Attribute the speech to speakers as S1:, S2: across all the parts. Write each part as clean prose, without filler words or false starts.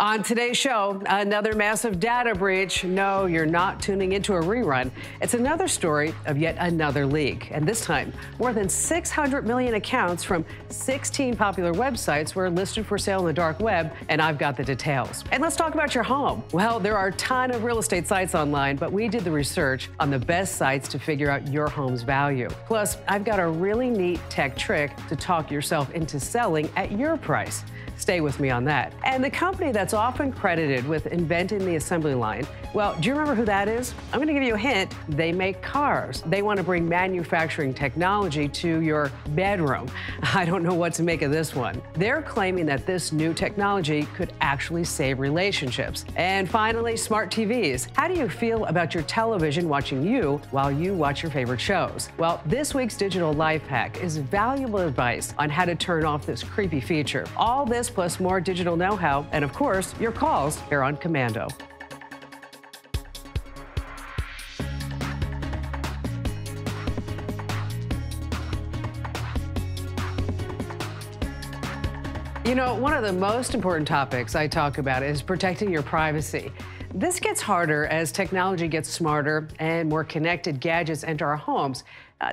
S1: On today's show, another massive data breach. No, you're not tuning into a rerun. It's another story of yet another leak. And this time, more than 600 million accounts from 16 popular websites were listed for sale on the dark web, and I've got the details. And let's talk about your home. Well, there are a ton of real estate sites online, but we did the research on the best sites to figure out your home's value. Plus, I've got a really neat tech trick to talk yourself into selling at your price. Stay with me on that. And the company that's often credited with inventing the assembly line, well, do you remember who that is? I'm going to give you a hint. They make cars. They want to bring manufacturing technology to your bedroom. I don't know what to make of this one. They're claiming that this new technology could actually save relationships. And finally, smart TVs. How do you feel about your television watching you while you watch your favorite shows? Well, this week's digital life hack is valuable advice on how to turn off this creepy feature. All this plus more digital know-how, and of course, your calls here on Komando. You know, one of the most important topics I talk about is protecting your privacy. This gets harder as technology gets smarter and more connected gadgets enter our homes.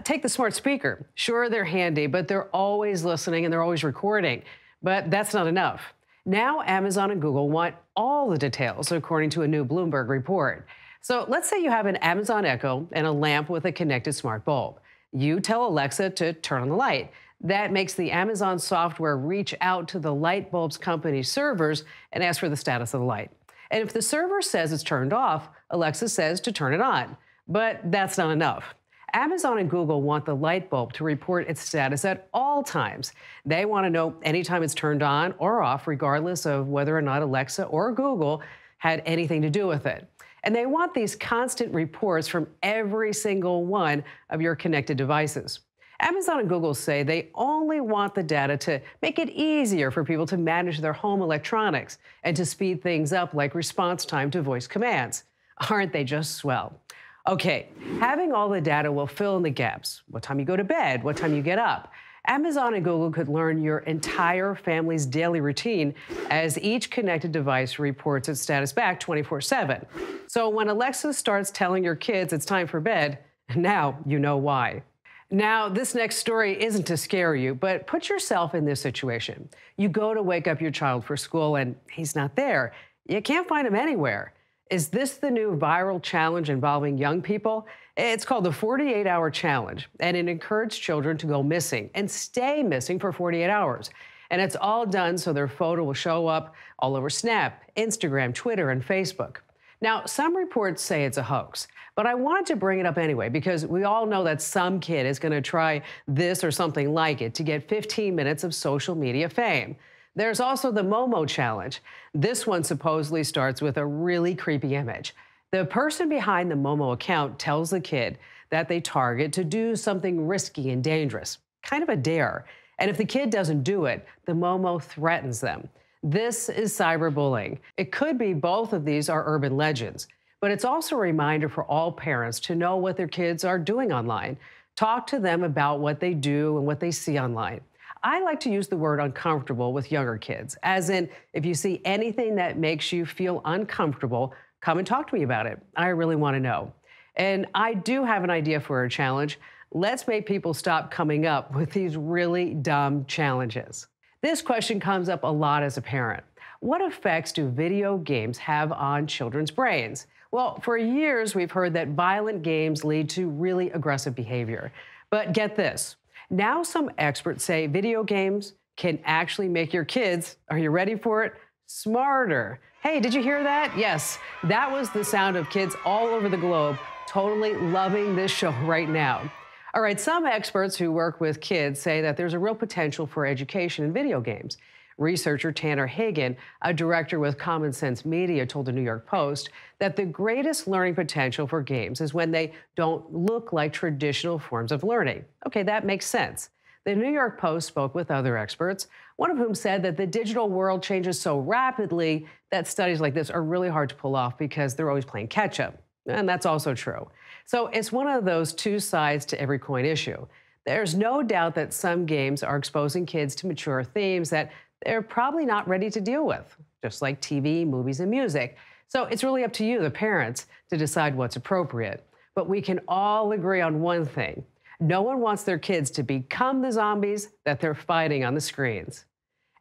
S1: Take the smart speaker. Sure, they're handy, but they're always listening and they're always recording. But that's not enough. Now, Amazon and Google want all the details, according to a new Bloomberg report. So let's say you have an Amazon Echo and a lamp with a connected smart bulb. You tell Alexa to turn on the light. That makes the Amazon software reach out to the light bulb's company servers and ask for the status of the light. And if the server says it's turned off, Alexa says to turn it on. But that's not enough. Amazon and Google want the light bulb to report its status at all times. They want to know anytime it's turned on or off, regardless of whether or not Alexa or Google had anything to do with it. And they want these constant reports from every single one of your connected devices. Amazon and Google say they only want the data to make it easier for people to manage their home electronics and to speed things up like response time to voice commands. Aren't they just swell? Okay, having all the data will fill in the gaps. What time you go to bed, what time you get up. Amazon and Google could learn your entire family's daily routine as each connected device reports its status back 24/7. So when Alexa starts telling your kids it's time for bed, now you know why. Now, this next story isn't to scare you, but put yourself in this situation. You go to wake up your child for school and he's not there. You can't find him anywhere. Is this the new viral challenge involving young people? It's called the 48-hour challenge, and it encouraged children to go missing and stay missing for 48 hours. And it's all done so their photo will show up all over Snap, Instagram, Twitter, and Facebook. Now, some reports say it's a hoax, but I wanted to bring it up anyway because we all know that some kid is going to try this or something like it to get 15 minutes of social media fame. There's also the Momo challenge. This one supposedly starts with a really creepy image. The person behind the Momo account tells the kid that they target to do something risky and dangerous, kind of a dare. And if the kid doesn't do it, the Momo threatens them. This is cyberbullying. It could be both of these are urban legends, but it's also a reminder for all parents to know what their kids are doing online. Talk to them about what they do and what they see online. I like to use the word uncomfortable with younger kids, as in, if you see anything that makes you feel uncomfortable, come and talk to me about it. I really want to know. And I do have an idea for a challenge. Let's make people stop coming up with these really dumb challenges. This question comes up a lot as a parent. What effects do video games have on children's brains? Well, for years, we've heard that violent games lead to really aggressive behavior. But get this. Now some experts say video games can actually make your kids, are you ready for it, smarter. Hey, did you hear that? Yes, that was the sound of kids all over the globe totally loving this show right now. All right, some experts who work with kids say that there's a real potential for education in video games. Researcher Tanner Hagen, a director with Common Sense Media, told the New York Post that the greatest learning potential for games is when they don't look like traditional forms of learning. Okay, that makes sense. The New York Post spoke with other experts, one of whom said that the digital world changes so rapidly that studies like this are really hard to pull off because they're always playing catch up. And that's also true. So it's one of those two sides to every coin issue. There's no doubt that some games are exposing kids to mature themes that they're probably not ready to deal with. just like TV, movies, and music. So it's really up to you, the parents, to decide what's appropriate. But we can all agree on one thing. No one wants their kids to become the zombies that they're fighting on the screens.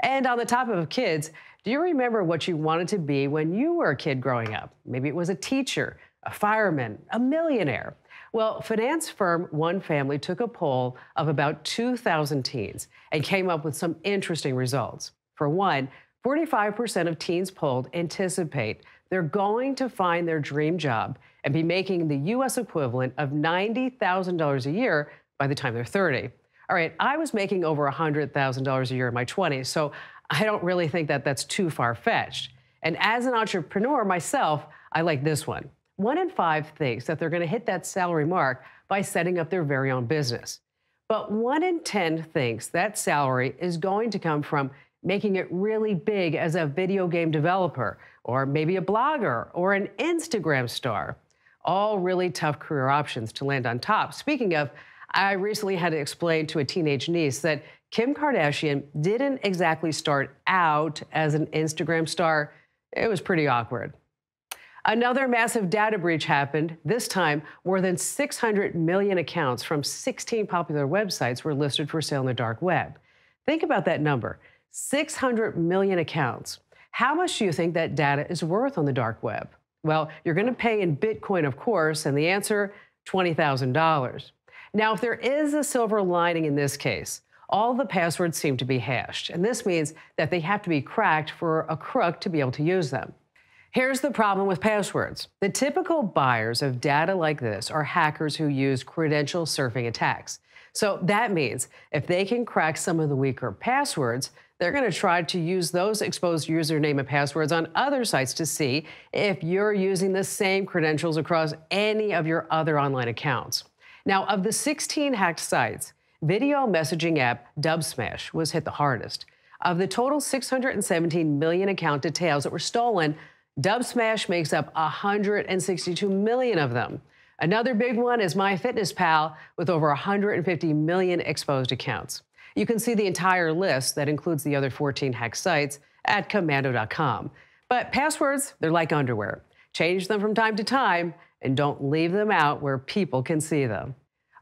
S1: And on the topic of kids, do you remember what you wanted to be when you were a kid growing up? Maybe it was a teacher, a fireman, a millionaire. Well, finance firm One Family took a poll of about 2,000 teens and came up with some interesting results. For one, 45% of teens polled anticipate they're going to find their dream job and be making the U.S. equivalent of $90,000 a year by the time they're 30. All right, I was making over $100,000 a year in my 20s, so I don't really think that that's too far-fetched. And as an entrepreneur myself, I like this one. 1 in 5 thinks that they're going to hit that salary mark by setting up their very own business. But 1 in 10 thinks that salary is going to come from making it really big as a video game developer, or maybe a blogger, or an Instagram star. All really tough career options to land on top. Speaking of, I recently had to explain to a teenage niece that Kim Kardashian didn't exactly start out as an Instagram star. It was pretty awkward. Another massive data breach happened. This time, more than 600 million accounts from 16 popular websites were listed for sale on the dark web. Think about that number, 600 million accounts. How much do you think that data is worth on the dark web? Well, you're going to pay in Bitcoin, of course, and the answer, $20,000. Now, if there is a silver lining in this case, all the passwords seem to be hashed, and this means that they have to be cracked for a crook to be able to use them. Here's the problem with passwords. The typical buyers of data like this are hackers who use credential surfing attacks. So that means if they can crack some of the weaker passwords, they're going to try to use those exposed username and passwords on other sites to see if you're using the same credentials across any of your other online accounts. Now, of the 16 hacked sites, video messaging app Dubsmash was hit the hardest. Of the total 617 million account details that were stolen, Dubsmash makes up 162 million of them. Another big one is MyFitnessPal with over 150 million exposed accounts. You can see the entire list that includes the other 14 hacked sites at komando.com. But passwords, they're like underwear. Change them from time to time and don't leave them out where people can see them.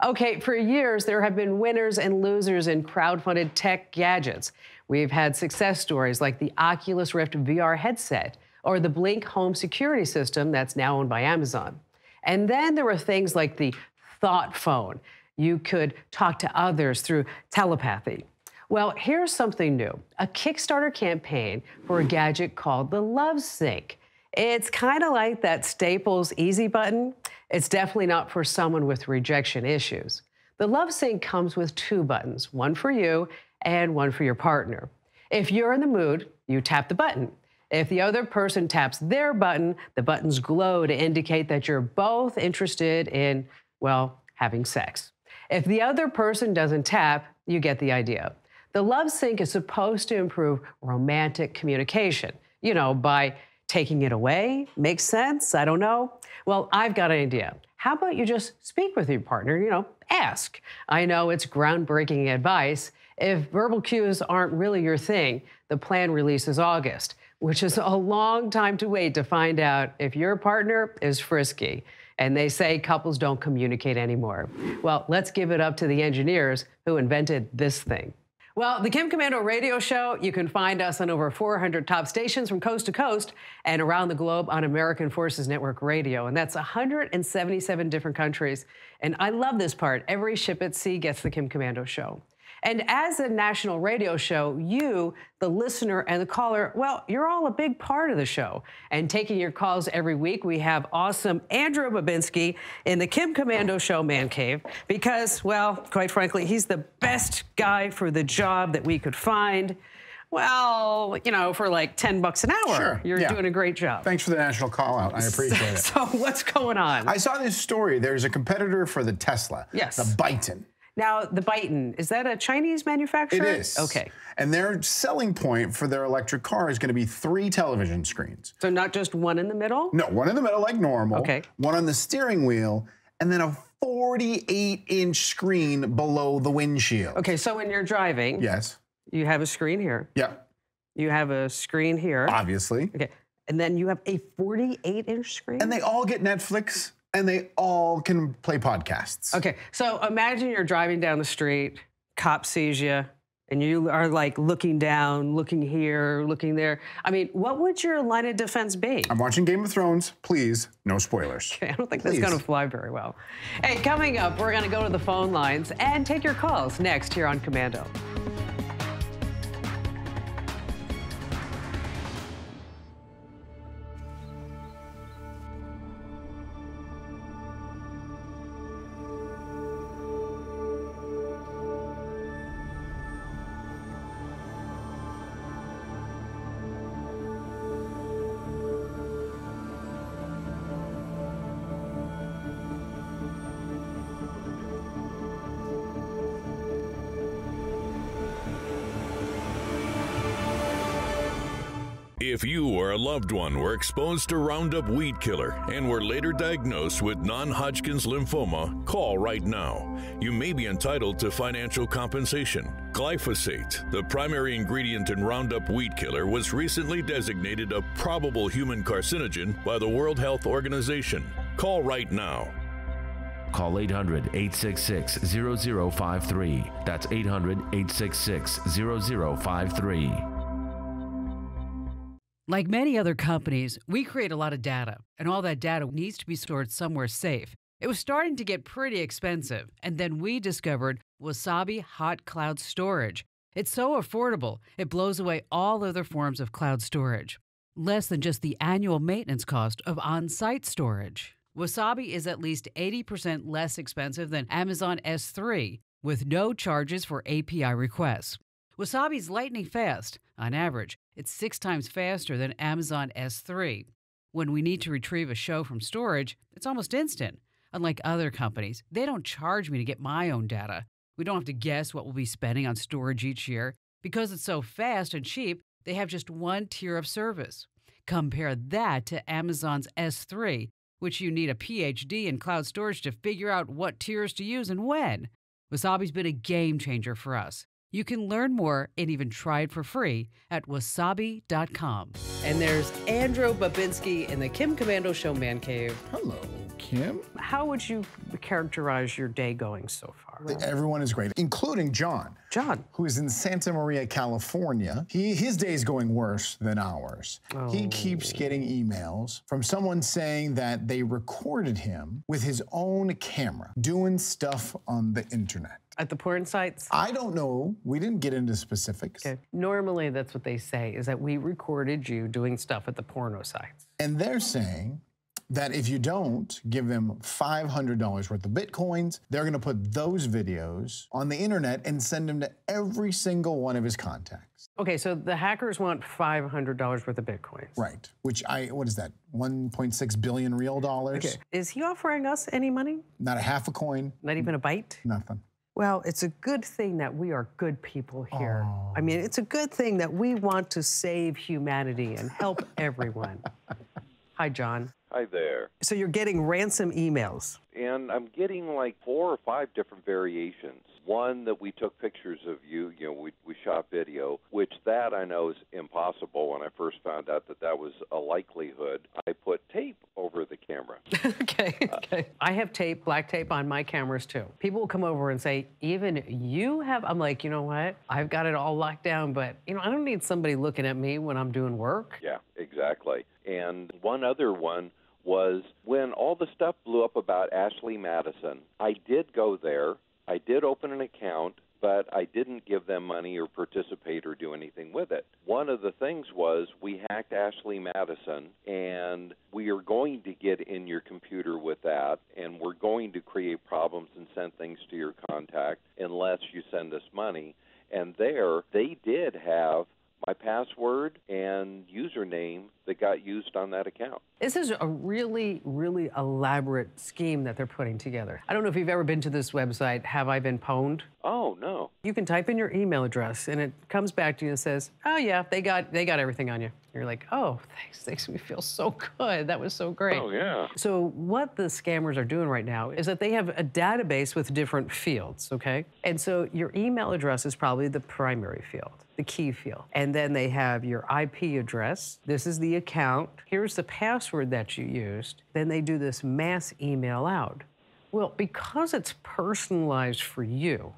S1: Okay, for years, there have been winners and losers in crowdfunded tech gadgets. We've had success stories like the Oculus Rift VR headset or the Blink home security system that's now owned by Amazon. And then there were things like the Thought Phone. You could talk to others through telepathy. Well, here's something new, a Kickstarter campaign for a gadget called the Love Sync. It's kind of like that Staples easy button. It's definitely not for someone with rejection issues. The Love Sync comes with 2 buttons, one for you and one for your partner. If you're in the mood, you tap the button. If the other person taps their button, the buttons glow to indicate that you're both interested in, well, having sex. If the other person doesn't tap, you get the idea. The Love Sync is supposed to improve romantic communication, you know, by taking it away. Makes sense? I don't know. Well, I've got an idea. How about you just speak with your partner, you know, ask. I know it's groundbreaking advice. If verbal cues aren't really your thing, the plan releases August, which is a long time to wait to find out if your partner is frisky. And they say couples don't communicate anymore. Well, let's give it up to the engineers who invented this thing. Well, the Kim Komando Radio Show, you can find us on over 400 top stations from coast to coast and around the globe on American Forces Network Radio. And that's 177 different countries. And I love this part. Every ship at sea gets the Kim Komando Show. And as a national radio show, you, the listener and the caller, well, you're all a big part of the show. And taking your calls every week, we have awesome Andrew Babinski in the Kim Komando Show Man Cave because, well, quite frankly, he's the best guy for the job that we could find. Well, you know, for like $10 an hour,
S2: sure,
S1: you're doing a great job.
S2: Thanks for the national call out. I appreciate it.
S1: So what's going on?
S2: I saw this story. There's a competitor for the Tesla,
S1: yes,
S2: the Byton.
S1: Now, the Byton, is that a Chinese manufacturer?
S2: It is.
S1: Okay.
S2: And their selling point for their electric car is going to be 3 television screens.
S1: So not just one in the middle?
S2: No, one in the middle like normal.
S1: Okay.
S2: One on the steering wheel, and then a 48-inch screen below the windshield.
S1: Okay, so when you're driving,
S2: yes,
S1: you have a screen here.
S2: Yeah.
S1: You have a screen here.
S2: Obviously.
S1: Okay. And then you have a 48-inch screen?
S2: And they all get Netflix, and they all can play podcasts.
S1: Okay, so imagine you're driving down the street, cop sees you, and you are like looking down, looking here, looking there. I mean, what would your line of defense be?
S2: I'm watching Game of Thrones. Please, no spoilers.
S1: Okay, I don't think that's going to fly very well. Hey, coming up, we're going to go to the phone lines and take your calls next here on Komando.
S3: If you or a loved one were exposed to Roundup weed killer and were later diagnosed with non-Hodgkin's lymphoma, call right now. You may be entitled to financial compensation. Glyphosate, the primary ingredient in Roundup weed killer, was recently designated a probable human carcinogen by the World Health Organization. Call right now.
S4: Call 800-866-0053. That's 800-866-0053.
S5: Like many other companies, we create a lot of data, and all that data needs to be stored somewhere safe. It was starting to get pretty expensive, and then we discovered Wasabi Hot Cloud Storage. It's so affordable, it blows away all other forms of cloud storage. Less than just the annual maintenance cost of on-site storage. Wasabi is at least 80% less expensive than Amazon S3, with no charges for API requests. Wasabi's lightning fast. On average, it's 6 times faster than Amazon S3. When we need to retrieve a show from storage, it's almost instant. Unlike other companies, they don't charge me to get my own data. We don't have to guess what we'll be spending on storage each year. Because it's so fast and cheap, they have just one tier of service. Compare that to Amazon's S3, which you need a PhD in cloud storage to figure out what tiers to use and when. Wasabi's been a game changer for us. You can learn more and even try it for free at wasabi.com.
S1: And there's Andrew Babinski in the Kim Komando Show Man Cave.
S2: Hello, Kim.
S1: How would you characterize your day going so far?
S2: Everyone is great, including John.
S1: John.
S2: Who is in Santa Maria, California. His day is going worse than ours.
S1: Oh.
S2: He keeps getting emails from someone saying that they recorded him with his own camera doing stuff on the internet.
S1: At the porn sites?
S2: I don't know. We didn't get into specifics.
S1: Okay. Normally, that's what they say, is that we recorded you doing stuff at the porno sites.
S2: And they're saying that if you don't give them $500 worth of Bitcoins, they're going to put those videos on the internet and send them to every single one of his contacts.
S1: Okay, so the hackers want $500 worth of Bitcoins.
S2: Right, which what is that, 1.6 billion real dollars?
S1: Okay. Is he offering us any money?
S2: Not a half a coin.
S1: Not even a bite?
S2: Nothing.
S1: Well, it's a good thing that we are good people here.
S2: Oh.
S1: I mean, it's a good thing that we want to save humanity and help everyone. Hi, John.
S6: Hi there.
S1: So you're getting ransom emails.
S6: And I'm getting like 4 or 5 different variations. One that we took pictures of you, we shot video, which that I know is impossible. When I first found out that that was a likelihood, I put tape over the camera.
S1: Okay. I have tape, black tape on my cameras too. People will come over and say, even you have, I'm like, you know what? I've got it all locked down, but I don't need somebody looking at me when I'm doing work.
S6: Yeah, exactly. And one other one was when all the stuff blew up about Ashley Madison. I did go there. I did open an account, but I didn't give them money or participate or do anything with it. One of the things was we hacked Ashley Madison, and we are going to get in your computer with that, and we're going to create problems and send things to your contact unless you send us money. And there, they did have my password and username that got used on that account.
S1: This is a really, really elaborate scheme that they're putting together. I don't know if you've ever been to this website, Have I Been Pwned?
S6: Oh, no.
S1: You can type in your email address, and it comes back to you and says, oh, yeah, they got everything on you. You're like, oh, thanks, makes me feel so good. That was so great.
S6: Oh, yeah.
S1: So what the scammers are doing right now is that they have a database with different fields, okay? And so your email address is probably the primary field, the key field. And then they have your IP address. This is the account. Here's the password that you used. Then they do this mass email out. Well, because it's personalized for you,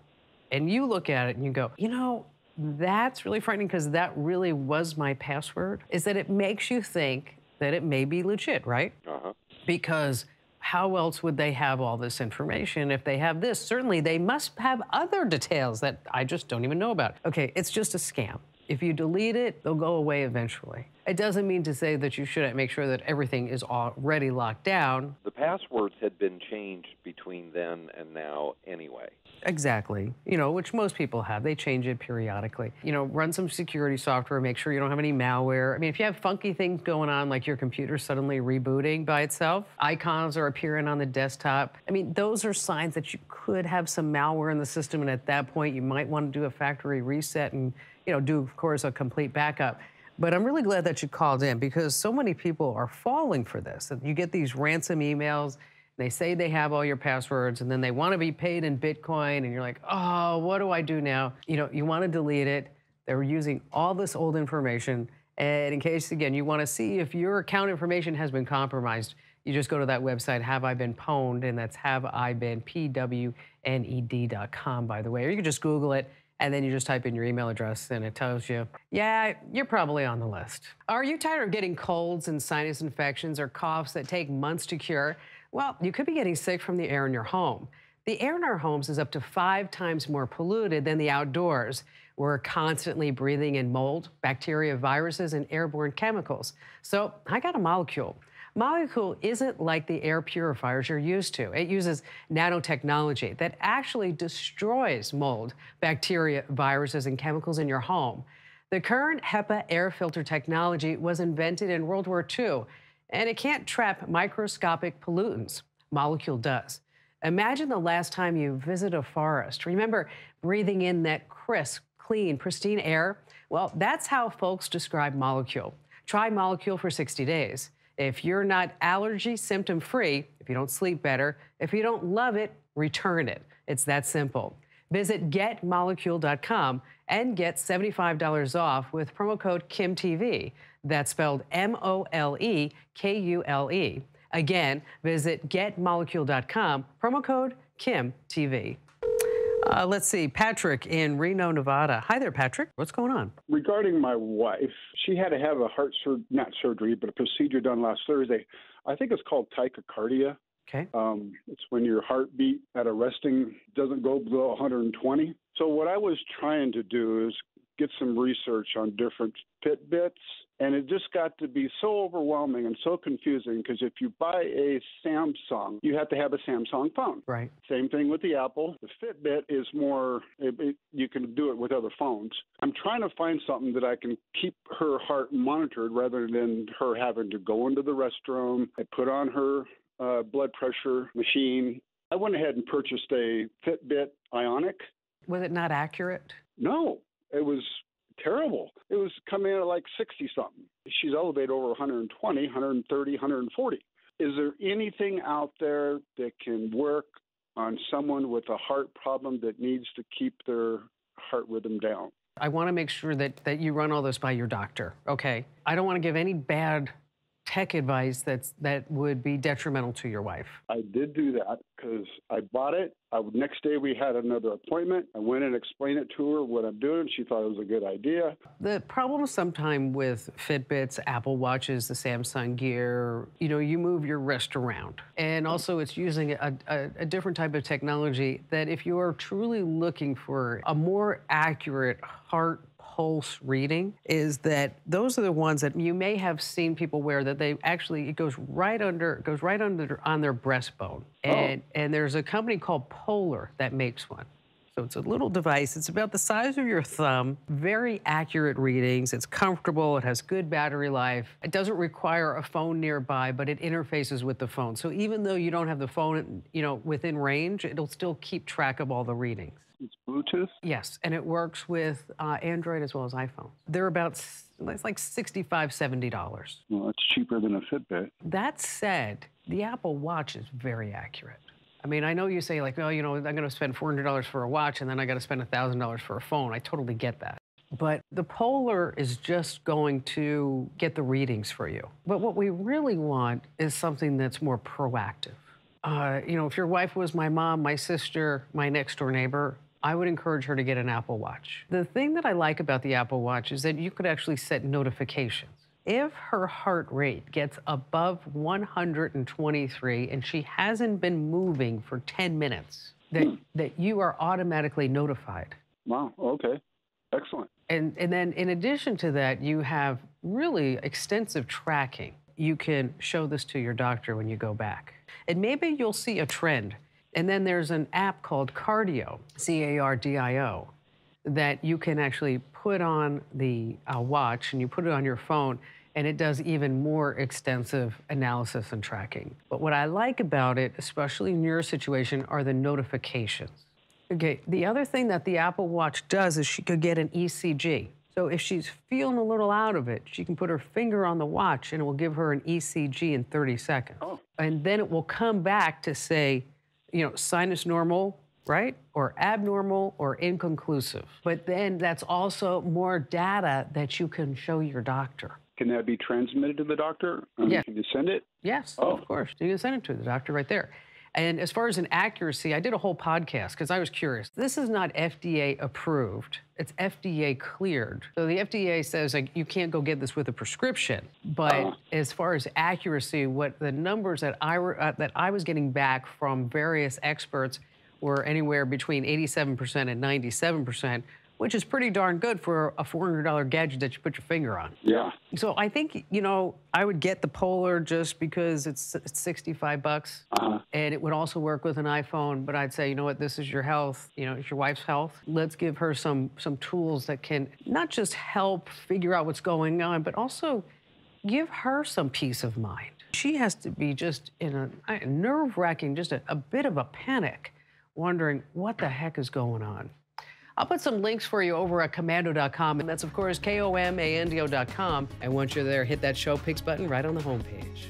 S1: and you look at it and you go, you know, that's really frightening because that really was my password, is that it makes you think that it may be legit, right?
S6: Uh-huh.
S1: Because how else would they have all this information if they have this? Certainly, they must have other details that I just don't even know about. Okay, it's just a scam. If you delete it, they'll go away eventually. It doesn't mean to say that you shouldn't make sure that everything is already locked down.
S6: The passwords had been changed between then and now anyway.
S1: Exactly, you know, which most people have. They change it periodically. You know, run some security software, make sure you don't have any malware. I mean, if you have funky things going on, like your computer suddenly rebooting by itself, icons are appearing on the desktop. I mean, those are signs that you could have some malware in the system, and at that point, you might want to do a factory reset and, you know, do, of course, a complete backup. But I'm really glad that you called in because so many people are falling for this. You get these ransom emails, they say they have all your passwords, and then they want to be paid in Bitcoin, and you're like, oh, what do I do now? You know, you want to delete it. They're using all this old information, and in case, again, you want to see if your account information has been compromised, you just go to that website, Have I Been Pwned, and that's haveibeen.pwned.com, by the way, or you can just Google it, and then you just type in your email address, and it tells you, yeah, you're probably on the list. Are you tired of getting colds and sinus infections or coughs that take months to cure? Well, you could be getting sick from the air in your home. The air in our homes is up to 5 times more polluted than the outdoors. We're constantly breathing in mold, bacteria, viruses, and airborne chemicals. So I got a Molecule. Molecule isn't like the air purifiers you're used to. It uses nanotechnology that actually destroys mold, bacteria, viruses, and chemicals in your home. The current HEPA air filter technology was invented in World War II, and it can't trap microscopic pollutants. Molecule does. Imagine the last time you visit a forest. Remember breathing in that crisp, clean, pristine air? Well, that's how folks describe Molecule. Try Molecule for 60 days. If you're not allergy symptom free, if you don't sleep better, if you don't love it, return it. It's that simple. Visit getmolecule.com and get $75 off with promo code KIMTV. That's spelled MOLEKULE. Again, visit getmolecule.com, promo code KIMTV. Let's see, Patrick in Reno, Nevada. Hi there, Patrick. What's going on?
S7: Regarding my wife, she had to have a not surgery, but a procedure done last Thursday. I think it's called tachycardia.
S1: Okay.
S7: It's when your heartbeat at a resting doesn't go below 120. So what I was trying to do is get some research on different Fitbits, and it just got to be so overwhelming and so confusing because if you buy a Samsung, you have to have a Samsung phone.
S1: Right.
S7: Same thing with the Apple. The Fitbit is more, you can do it with other phones. I'm trying to find something that I can keep her heart monitored rather than her having to go into the restroom. I put on her blood pressure machine. I went ahead and purchased a Fitbit Ionic.
S1: Was it not accurate?
S7: No, it was terrible. It was coming in at like 60-something. She's elevated over 120, 130, 140. Is there anything out there that can work on someone with a heart problem that needs to keep their heart rhythm down?
S1: I want to make sure that you run all this by your doctor, okay? I don't want to give any bad tech advice that would be detrimental to your wife.
S7: I did do that because I bought it. Next day we had another appointment. I went and explained it to her what I'm doing. She thought it was a good idea. The
S1: problem sometimes with Fitbits, Apple Watches, the Samsung Gear, you move your wrist around. And also it's using a different type of technology that if you are truly looking for a more accurate heart pulse reading, is that those are the ones that you may have seen people wear that they actually, it goes right under on their breastbone. And there's a company called Polar that makes one. So it's a little device. It's about the size of your thumb, very accurate readings. It's comfortable. It has good battery life. It doesn't require a phone nearby, but it interfaces with the phone. So even though you don't have the phone, within range, it'll still keep track of all the readings.
S7: It's Bluetooth?
S1: Yes, and it works with Android as well as iPhone. They're about It's like $65, $70.
S7: Well, that's cheaper than a Fitbit.
S1: That said, the Apple Watch is very accurate. I mean, I know you say like, oh, you know, I'm going to spend $400 for a watch and then I got to spend $1,000 for a phone. I totally get that. But the Polar is just going to get the readings for you. But what we really want is something that's more proactive. You know, if your wife was my mom, my sister, my next door neighbor, I would encourage her to get an Apple Watch. The thing that I like about the Apple Watch is that you could actually set notifications. If her heart rate gets above 123 and she hasn't been moving for 10 minutes, that you are automatically notified.
S7: Wow, okay. Excellent.
S1: And then in addition to that, you have really extensive tracking. You can show this to your doctor when you go back. And maybe you'll see a trend. And then there's an app called Cardio, C-A-R-D-I-O, that you can actually put on the watch and you put it on your phone and it does even more extensive analysis and tracking. But what I like about it, especially in your situation, are the notifications. Okay, the other thing that the Apple Watch does is she could get an ECG. So if she's feeling a little out of it, she can put her finger on the watch and it will give her an ECG in 30 seconds. Oh. And then it will come back to say, you know, sinus normal, right? Or abnormal or inconclusive. But then that's also more data that you can show your doctor.
S7: Can that be transmitted to the doctor?
S1: Yes.
S7: Can you send it?
S1: Yes, of course. You can send it to the doctor right there. And as far as an accuracy, I did a whole podcast because I was curious. This is not FDA approved. It's FDA cleared. So the FDA says like you can't go get this with a prescription. But as far as accuracy, what the numbers that I was getting back from various experts were anywhere between 87% and 97%, which is pretty darn good for a $400 gadget that you put your finger on.
S7: Yeah.
S1: So I think, you know, I would get the Polar just because it's $65, and it would also work with an iPhone. But I'd say, you know what, this is your health, you know, it's your wife's health. Let's give her some tools that can not just help figure out what's going on, but also give her some peace of mind. She has to be just in a nerve-wracking, just a bit of a panic, wondering what the heck is going on. I'll put some links for you over at komando.com, and that's, of course, komando.com. And once you're there, hit that Show Pics button right on the homepage.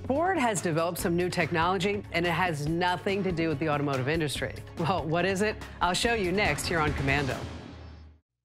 S1: Ford has developed some new technology, and it has nothing to do with the automotive industry. Well, what is it? I'll show you next here on Komando.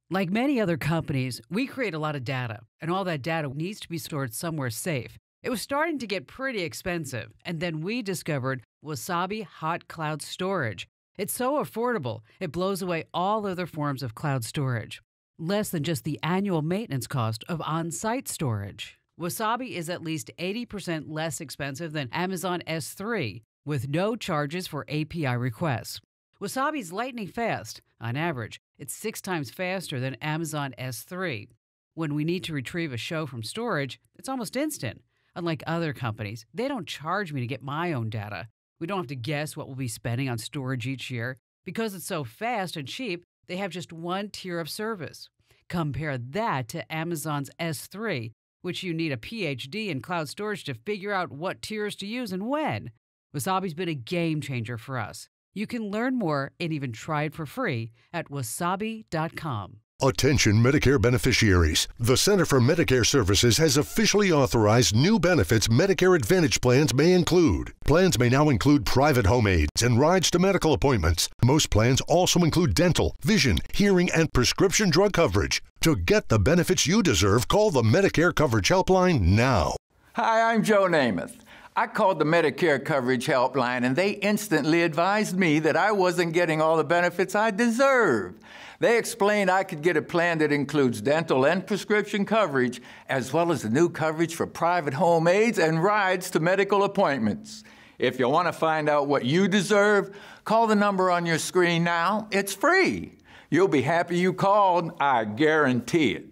S5: Like many other companies, we create a lot of data, and all that data needs to be stored somewhere safe. It was starting to get pretty expensive, and then we discovered Wasabi Hot Cloud Storage. It's so affordable, it blows away all other forms of cloud storage. Less than just the annual maintenance cost of on-site storage. Wasabi is at least 80% less expensive than Amazon S3, with no charges for API requests. Wasabi's lightning fast. On average, it's 6 times faster than Amazon S3. When we need to retrieve a show from storage, it's almost instant. Unlike other companies, they don't charge me to get my own data. We don't have to guess what we'll be spending on storage each year. Because it's so fast and cheap, they have just one tier of service. Compare that to Amazon's S3, which you need a PhD in cloud storage to figure out what tiers to use and when. Wasabi's been a game changer for us. You can learn more and even try it for free at wasabi.com.
S8: Attention Medicare beneficiaries. The Center for Medicare Services has officially authorized new benefits Medicare Advantage plans may include. Plans may now include private home aids and rides to medical appointments. Most plans also include dental, vision, hearing, and prescription drug coverage. To get the benefits you deserve, call the Medicare Coverage Helpline now.
S9: Hi, I'm Joe Namath. I called the Medicare Coverage Helpline and they instantly advised me that I wasn't getting all the benefits I deserve. They explained I could get a plan that includes dental and prescription coverage, as well as the new coverage for private home aids and rides to medical appointments. If you want to find out what you deserve, call the number on your screen now. It's free. You'll be happy you called, I guarantee it.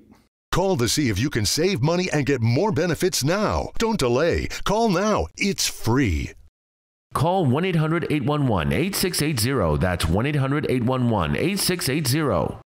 S8: Call to see if you can save money and get more benefits now. Don't delay. Call now. It's free.
S4: Call 1-800-811-8680. That's 1-800-811-8680.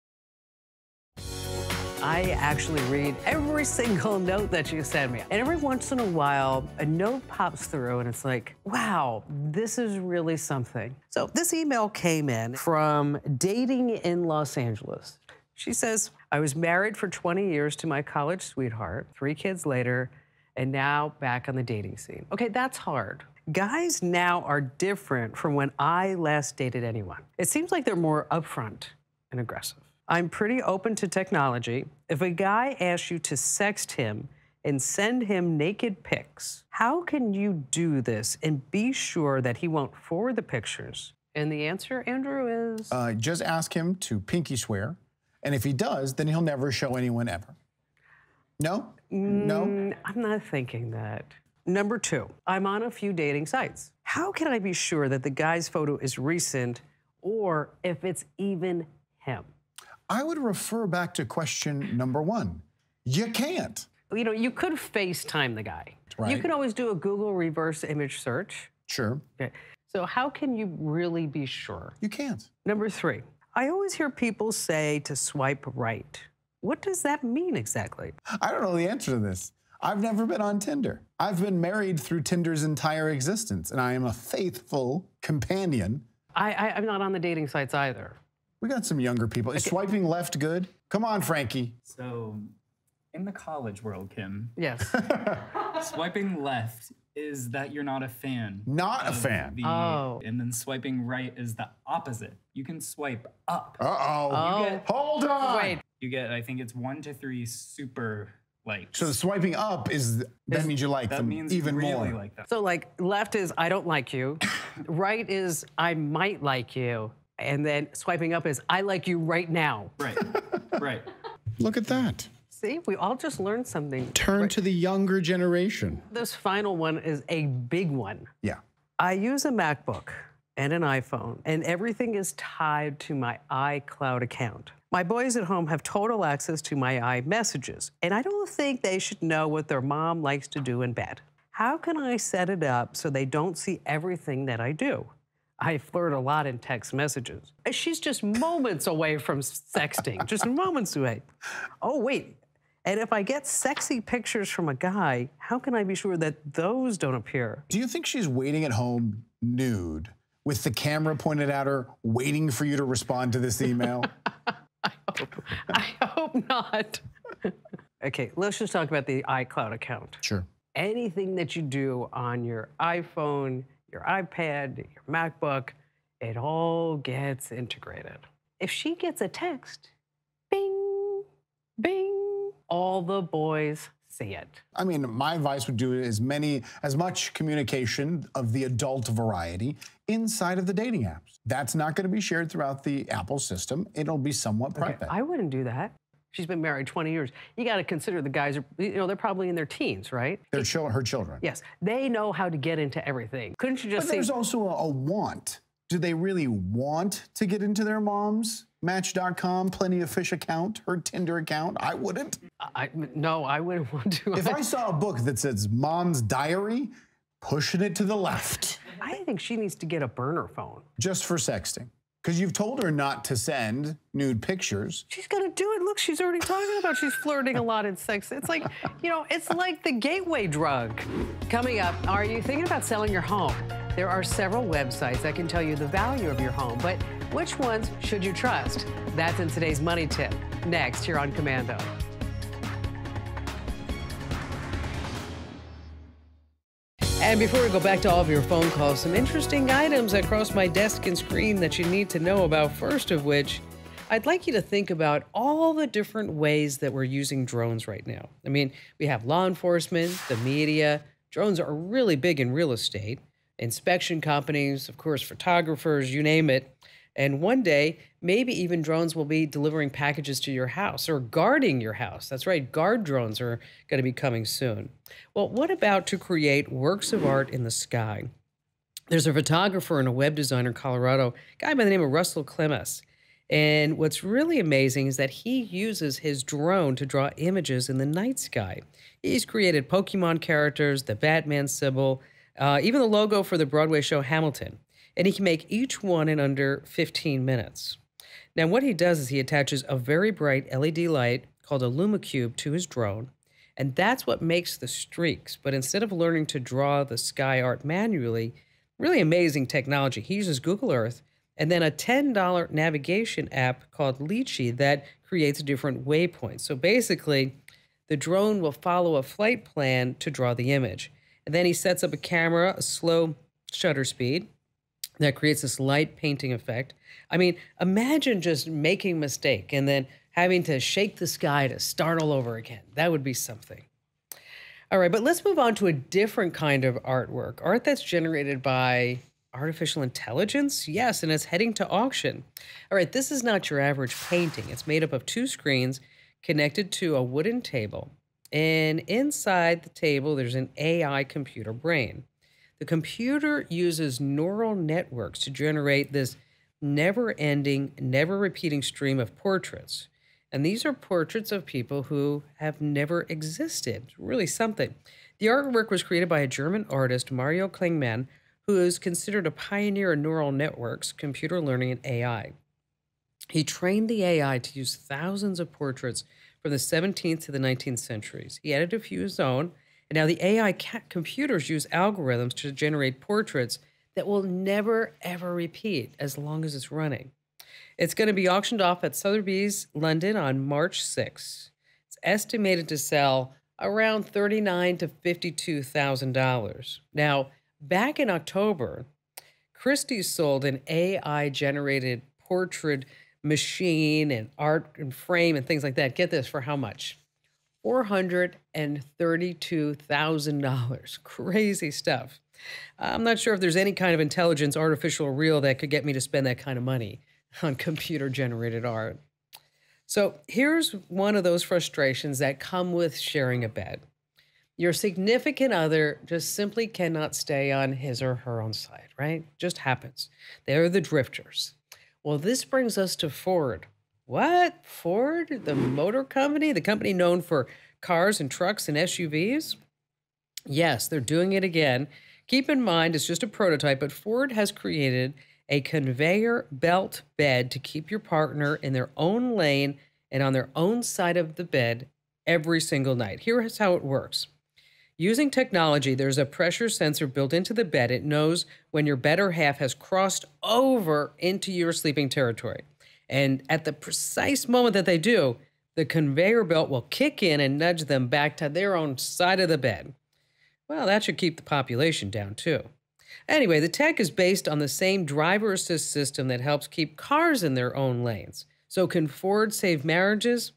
S1: I actually read every single note that you send me. And every once in a while, a note pops through and it's like, wow, this is really something. So this email came in from Dating in Los Angeles. She says, I was married for 20 years to my college sweetheart, 3 kids later, and now back on the dating scene. Okay, that's hard. Guys now are different from when I last dated anyone. It seems like they're more upfront and aggressive. I'm pretty open to technology. If a guy asks you to sext him and send him naked pics, how can you do this and be sure that he won't forward the pictures? And the answer, Andrew, is?
S2: Just ask him to pinky swear. And if he does, then he'll never show anyone ever. No? No?
S1: I'm not thinking that. Number 2, I'm on a few dating sites. How can I be sure that the guy's photo is recent or if it's even him?
S2: I would refer back to question number 1. You can't.
S1: You know, you could FaceTime the guy.
S2: Right.
S1: You can always do a Google reverse image search.
S2: Sure.
S1: Okay. So how can you really be sure?
S2: You can't.
S1: Number 3, I always hear people say to swipe right. What does that mean exactly?
S2: I don't know the answer to this. I've never been on Tinder. I've been married through Tinder's entire existence, and I am a faithful companion.
S1: I'm not on the dating sites either.
S2: We got some younger people. Is swiping left good? Come on, Frankie.
S10: So, in the college world, Kim.
S1: Yes.
S10: Swiping left is that you're not a fan.
S2: Not a fan.
S10: And then swiping right is the opposite. You can swipe up.
S2: Uh-oh. Hold on.
S1: Wait.
S10: You get, I think it's 1 to 3 super likes.
S2: So the swiping up that means you like them even
S10: really
S2: more.
S10: like them.
S1: So like left is I don't like you. Right is I might like you. And then swiping up is I like you right now.
S10: Right. Right.
S2: Look at that.
S1: See, we all just learned something.
S2: Turn to the younger generation.
S1: This final one is a big one.
S2: Yeah.
S1: I use a MacBook and an iPhone, and everything is tied to my iCloud account. My boys at home have total access to my iMessages, and I don't think they should know what their mom likes to do in bed. How can I set it up so they don't see everything that I do? I flirt a lot in text messages. She's just moments away from sexting, just moments away. Oh, wait. And if I get sexy pictures from a guy, how can I be sure that those don't appear?
S2: Do you think she's waiting at home nude with the camera pointed at her, waiting for you to respond to this email?
S1: I hope not. Okay, let's just talk about the iCloud account.
S2: Sure.
S1: Anything that you do on your iPhone, your iPad, your MacBook, it all gets integrated. If she gets a text, bing, bing, all the boys see it.
S2: I mean, my advice would do as much communication of the adult variety inside of the dating apps. That's not going to be shared throughout the Apple system. It'll be somewhat private.
S1: I wouldn't do that. She's been married 20 years. You got to consider the guys are, they're probably in their teens, right?
S2: They're her children.
S1: Yes, they know how to get into everything. Couldn't you just say?
S2: There's also a want. Do they really want to get into their mom's Match.com, Plenty of Fish account, her Tinder account? I wouldn't.
S1: No, I wouldn't want to.
S2: If I saw a book that says Mom's Diary, pushing it to the left.
S1: I think she needs to get a burner phone.
S2: Just for sexting. Because you've told her not to send nude pictures.
S1: She's gonna do it. Look, she's already talking about she's flirting a lot in sex. It's like, it's like the gateway drug. Coming up, are you thinking about selling your home? There are several websites that can tell you the value of your home, but which ones should you trust? That's in today's Money Tip. Next, here on Komando. And before we go back to all of your phone calls, some interesting items across my desk and screen that you need to know about. First of which, I'd like you to think about all the different ways that we're using drones right now. I mean, we have law enforcement, the media. Drones are really big in real estate. Inspection companies, of course, photographers, you name it. And one day, maybe even drones will be delivering packages to your house or guarding your house. That's right, guard drones are going to be coming soon. Well, what about to create works of art in the sky? There's a photographer and a web designer in Colorado, a guy by the name of Russell Clemens. And what's really amazing is that he uses his drone to draw images in the night sky. He's created Pokemon characters, the Batman symbol, even the logo for the Broadway show Hamilton. And he can make each one in under 15 minutes. Now, what he does is he attaches a very bright LED light called a LumaCube to his drone, and that's what makes the streaks. But instead of learning to draw the sky art manually, really amazing technology, he uses Google Earth
S5: and then a $10 navigation app called Lychee that creates different waypoints. So basically, the drone will follow a flight plan to draw the image. And then he sets up a camera, a slow shutter speed that creates this light painting effect. I mean, imagine just making a mistake and then having to shake the sky to start all over again. That would be something. All right, but let's move on to a different kind of artwork, art that's generated by artificial intelligence? Yes, and it's heading to auction. All right, this is not your average painting. It's made up of 2 screens connected to a wooden table. And inside the table, there's an AI computer brain. The computer uses neural networks to generate this never-ending, never-repeating stream of portraits. And these are portraits of people who have never existed. Really something. The artwork was created by a German artist, Mario Klingmann, who is considered a pioneer in neural networks, computer learning, and AI. He trained the AI to use thousands of portraits from the 17th to the 19th centuries. He added a few of his own, and now the AI computers use algorithms to generate portraits that will never, ever repeat as long as it's running. It's going to be auctioned off at Sotheby's, London on March 6th. It's estimated to sell around $39,000 to $52,000. Now, back in October, Christie's sold an AI-generated portrait machine and art and frame and things like that. Get this, for how much? $432,000. Crazy stuff. I'm not sure if there's any kind of intelligence, artificial or real, that could get me to spend that kind of money on computer-generated art. So here's one of those frustrations that come with sharing a bed. Your significant other just simply cannot stay on his or her own side, right? Just happens. They're the drifters. Well, this brings us to Ford. What? Ford, the motor company, the company known for cars and trucks and SUVs? Yes, they're doing it again. Keep in mind, it's just a prototype, but Ford has created a conveyor belt bed to keep your partner in their own lane and on their own side of the bed every single night. Here's how it works. Using technology, there's a pressure sensor built into the bed. It knows when your better half has crossed over into your sleeping territory. And at the precise moment that they do, the conveyor belt will kick in and nudge them back to their own side of the bed. Well, that should keep the population down, too. Anyway, the tech is based on the same driver assist system that helps keep cars in their own lanes. So can Ford save marriages?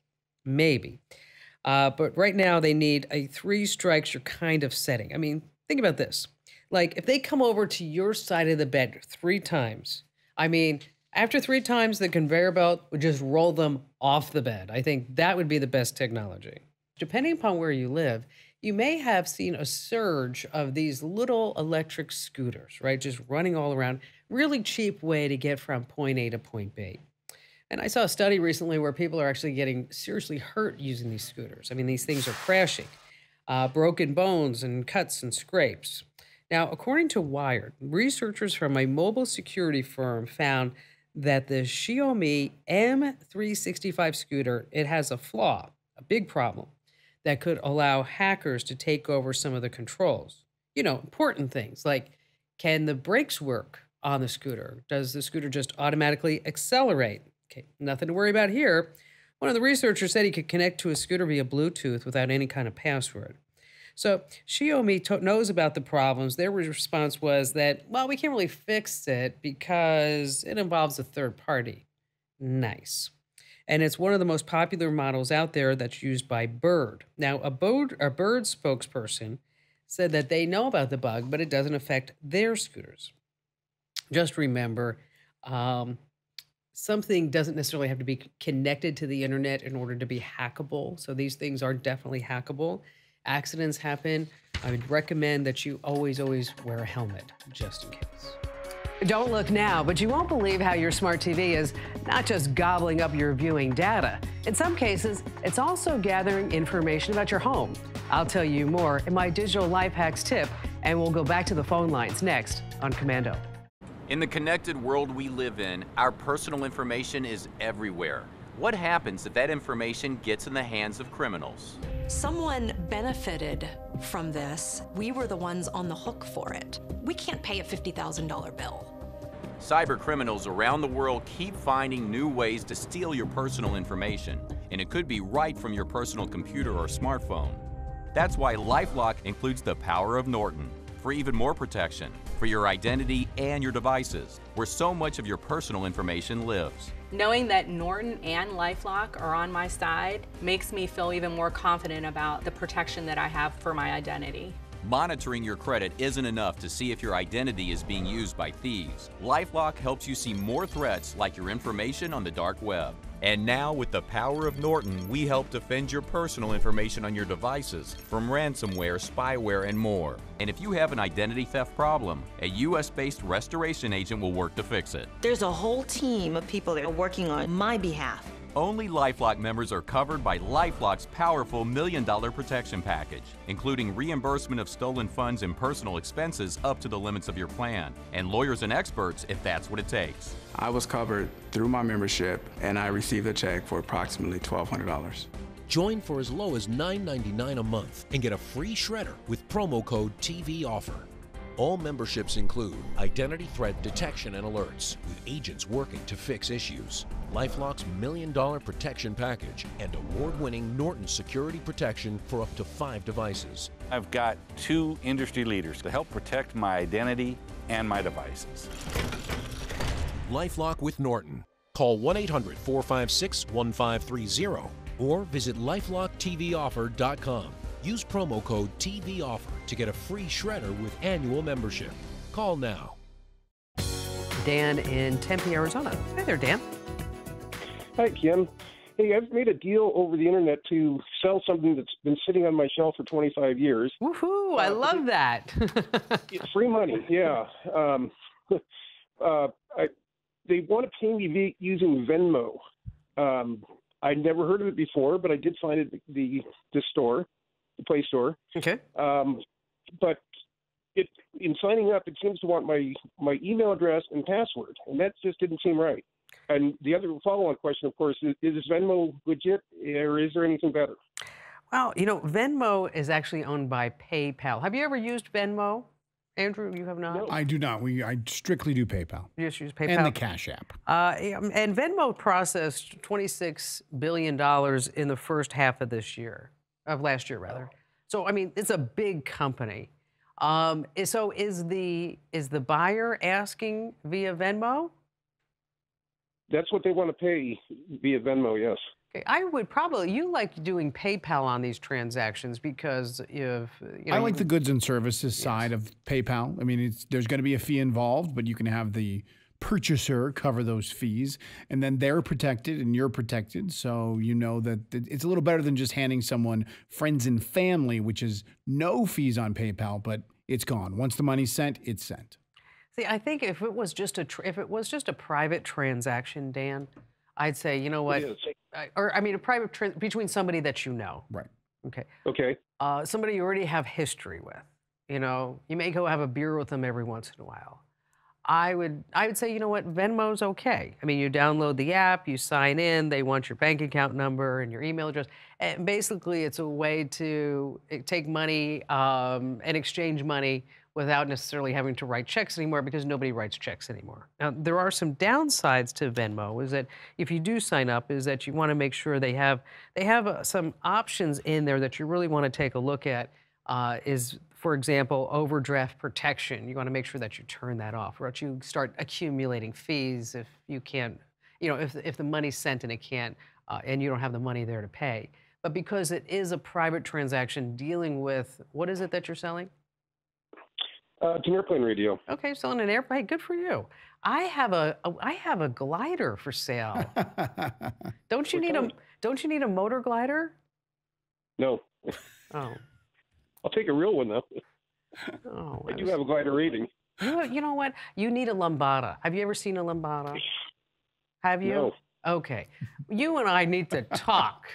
S5: Maybe. But right now they need a 3 strikes you're kind of setting. I mean, think about this. Like, if they come over to your side of the bed 3 times, I mean, after 3 times, the conveyor belt would just roll them off the bed. I think that would be the best technology. Depending upon where you live, you may have seen a surge of these little electric scooters, right? Just running all around. Really cheap way to get from point A to point B. And I saw a study recently where people are actually getting seriously hurt using these scooters. I mean, these things are crashing. Broken bones and cuts and scrapes. Now, according to Wired, researchers from a mobile security firm found that the Xiaomi M365 scooter, it has a flaw, a big problem, that could allow hackers to take over some of the controls. You know, important things like, can the brakes work on the scooter? Does the scooter just automatically accelerate? Okay, nothing to worry about here. One of the researchers said he could connect to a scooter via Bluetooth without any kind of password. So Xiaomi knows about the problems. Their response was that, well, we can't really fix it because it involves a third party. Nice. And it's one of the most popular models out there that's used by Bird. Now, a Bird spokesperson said that they know about the bug, but it doesn't affect their scooters. Just remember, something doesn't necessarily have to be connected to the internet in order to be hackable. So these things are definitely hackable. Accidents happen. I would recommend that you always wear a helmet, just in case.
S1: Don't look now, but you won't believe how your smart TV is not just gobbling up your viewing data. In some cases, it's also gathering information about your home. I'll tell you more in my digital life hacks tip, and we'll go back to the phone lines next on Komando.
S11: In the connected world we live in, our personal information is everywhere. What happens if that information gets in the hands of criminals?
S12: Someone benefited from this. We were the ones on the hook for it. We can't pay a $50,000 bill.
S11: Cyber criminals around the world keep finding new ways to steal your personal information, and it could be right from your personal computer or smartphone. That's why LifeLock includes the power of Norton for even more protection for your identity and your devices, where so much of your personal information lives.
S13: Knowing that Norton and LifeLock are on my side makes me feel even more confident about the protection that I have for my identity.
S11: Monitoring your credit isn't enough to see if your identity is being used by thieves. LifeLock helps you see more threats like your information on the dark web. And now, with the power of Norton, we help defend your personal information on your devices from ransomware, spyware, and more. And if you have an identity theft problem, a U.S.-based restoration agent will work to fix it.
S14: There's a whole team of people that are working on my behalf.
S11: Only LifeLock members are covered by LifeLock's powerful $1 Million protection package, including reimbursement of stolen funds and personal expenses up to the limits of your plan, and lawyers and experts if that's what it takes.
S15: I was covered through my membership, and I received a check for approximately $1,200.
S16: Join for as low as $9.99 a month and get a free shredder with promo code TVOffer. All memberships include identity threat detection and alerts, with agents working to fix issues, LifeLock's $1 Million protection package, and award-winning Norton security protection for up to 5 devices.
S17: I've got 2 industry leaders to help protect my identity and my devices.
S16: LifeLock with Norton. Call 1-800-456-1530 or visit lifelocktvoffer.com. Use promo code TVOffer to get a free shredder with annual membership. Call now.
S1: Dan in Tempe, Arizona. Hey there, Dan.
S18: Hi, Kim. Hey, I've made a deal over the internet to sell something that's been sitting on my shelf for 25 years.
S1: Woohoo! I love that.
S18: It's free money, yeah. They want to pay me using Venmo. I'd never heard of it before, but I did find it the store. The Play Store.
S1: Okay.
S18: But in signing up, it seems to want my email address and password, and that just didn't seem right. And the other follow-on question, of course, is Venmo legit, or is there anything better?
S1: Well, you know, Venmo is actually owned by PayPal. Have you ever used Venmo? Andrew, you have not?
S19: No. I do not. I strictly do PayPal.
S1: You just use PayPal?
S19: And the Cash App.
S1: And Venmo processed $26 billion in the first half of this year. Of last year, rather. So, I mean, it's a big company. So is the buyer asking via Venmo?
S18: That's what they want to pay via Venmo, yes.
S1: Okay, I would probably, you like doing PayPal on these transactions because if, you know,
S19: I like the goods and services side of PayPal. I mean, there's going to be a fee involved, but you can have the purchaser cover those fees, and then they're protected and you're protected. So you know that it's a little better than just handing someone friends and family, which is no fees on PayPal, but it's gone. Once the money's sent, it's sent.
S1: See, I think if it was just a private transaction, Dan, I'd say, you know what, a private between somebody that you know.
S19: Right.
S1: Okay.
S18: Okay.
S1: Somebody you already have history with. You know, you may go have a beer with them every once in a while. I would say, you know what, Venmo's okay. I mean, you download the app, you sign in, they want your bank account number and your email address. And basically, it's a way to take money and exchange money without necessarily having to write checks anymore, because nobody writes checks anymore. Now, there are some downsides to Venmo, is that if you do sign up, is that you want to make sure they have some options in there that you really want to take a look at, for example, overdraft protection. You want to make sure that you turn that off, or else you start accumulating fees if you can't, you know, if the money's sent and it can't, and you don't have the money there to pay. But because it is a private transaction dealing with, what is it that you're selling?
S18: It's an airplane radio.
S1: Okay, selling an airplane. Hey, good for you. I have a glider for sale. Don't you need a motor glider?
S18: No.
S1: Oh.
S18: I'll take a real one, though.
S1: Oh,
S18: I do have a glider rating.
S1: You know what? You need a lambada. Have you ever seen a lambada? Have you?
S18: No.
S1: Okay. You and I need to talk.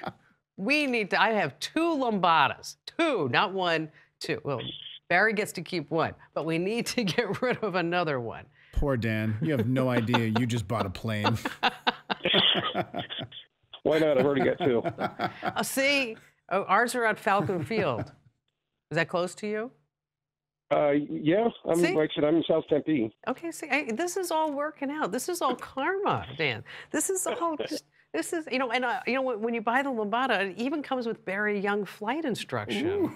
S1: I have 2 lambadas. 2, not 1, 2. Well, Barry gets to keep 1, but we need to get rid of another one.
S19: Poor Dan. You have no idea. You just bought a plane.
S18: Why not? I've already got 2.
S1: See, ours are at Falcon Field. Is that close to you?
S18: Yeah, like I said, I'm in South Tempe.
S1: Okay, see, this is all working out. This is all karma, Dan. This is all just, this is, you know, and you know, when you buy the Lambada, it even comes with very young flight instruction.